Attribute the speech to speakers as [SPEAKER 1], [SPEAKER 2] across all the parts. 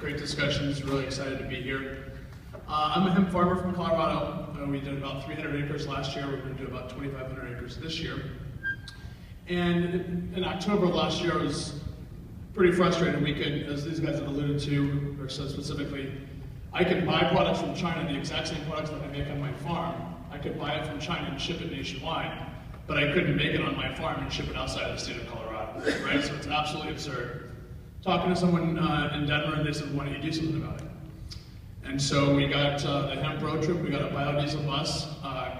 [SPEAKER 1] great discussions, really excited to be here. I'm a hemp farmer from Colorado. We did about 300 acres last year. We're going to do about 2,500 acres this year. And in October of last year, it was pretty frustrating. We could, as these guys have alluded to, or said specifically, I could buy products from China, the exact same products that I make on my farm. I could buy it from China and ship it nationwide, but I couldn't make it on my farm and ship it outside of the state of Colorado, right? So it's absolutely absurd. Talking to someone in Denver, and they said, why don't you do something about it? And so we got the hemp road trip, we got a biodiesel bus.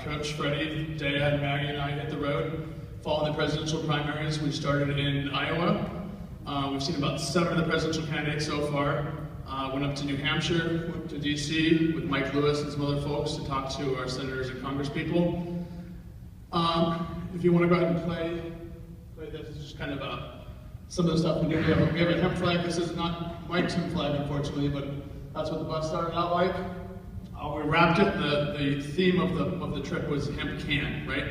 [SPEAKER 1] Coach Freddie, Daya, Maggie, and I hit the road. Following the presidential primaries, we started in Iowa. We've seen about 7 of the presidential candidates so far. Went up to New Hampshire, went to DC with Mike Lewis and some other folks to talk to our senators and congresspeople. If you want to go ahead and play this, is just kind of some of the stuff we do. We have a hemp flag. This is not Mike's hemp flag, unfortunately, but that's what the bus started out like. We wrapped it. The theme of the trip was hemp can, right?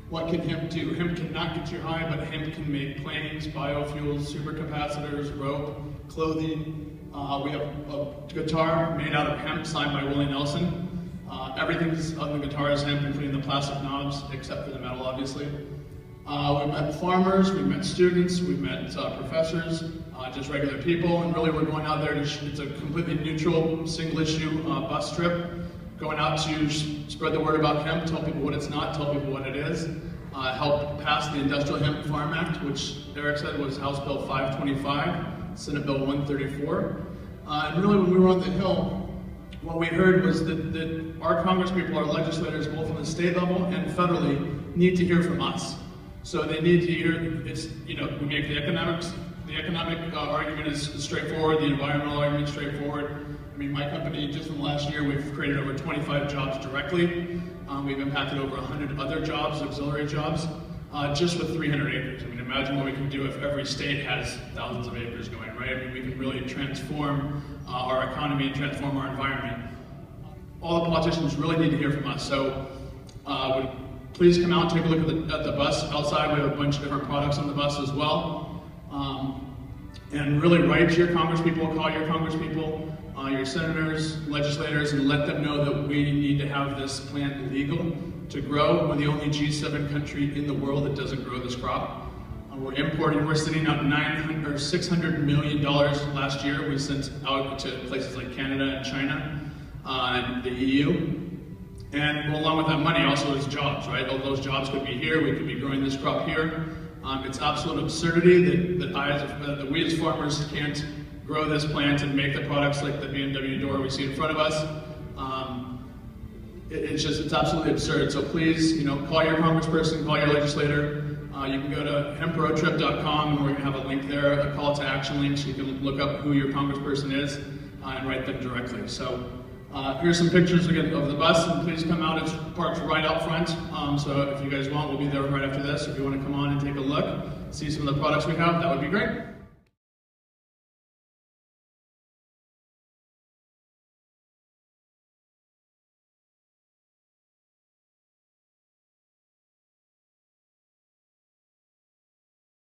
[SPEAKER 1] What can hemp do? Hemp cannot get you high, but hemp can make planes, biofuels, supercapacitors, rope, clothing. We have a guitar made out of hemp signed by Willie Nelson. Everything's on the guitar is hemp, including the plastic knobs, except for the metal, obviously. We've met farmers, we've met students, we've met professors, just regular people, and really we're going out there it's a completely neutral, single-issue bus trip. Going out to spread the word about hemp, tell people what it's not, tell people what it is, help pass the Industrial Hemp Farm Act, which Eric said was House Bill 525, Senate Bill 134. And really when we were on the Hill, what we heard was that our congresspeople, our legislators, both on the state level and federally, need to hear from us. So they need to hear, we make the economic argument is straightforward, the environmental argument is straightforward. I mean, my company, just in the last year, we've created over 25 jobs directly. We've impacted over 100 other jobs, auxiliary jobs, just with 300 acres. I mean, imagine what we can do if every state has thousands of acres going, right? I mean, we can really transform our economy and transform our environment. All the politicians really need to hear from us. So please come out and take a look at the bus outside. We have a bunch of different products on the bus as well. And really write to your congresspeople, call your congresspeople, your senators, legislators, and let them know that we need to have this plant legal to grow. We're the only G7 country in the world that doesn't grow this crop. We're sending out $600 million last year. We sent out to places like Canada and China and the EU. And along with that money also is jobs, right? All those jobs could be here, we could be growing this crop here. It's absolute absurdity that we as farmers can't grow this plant and make the products like the BMW door we see in front of us. It's absolutely absurd. So please, call your congressperson, call your legislator. You can go to hemproadtrip.com and we're going to have a link there, a call to action link, so you can look up who your congressperson is and write them directly. So here's some pictures again of the bus, and please come out. It's parked right out front. So if you guys want, we'll be there right after this. If you want to come on and take a look, see some of the products we have, that would be great.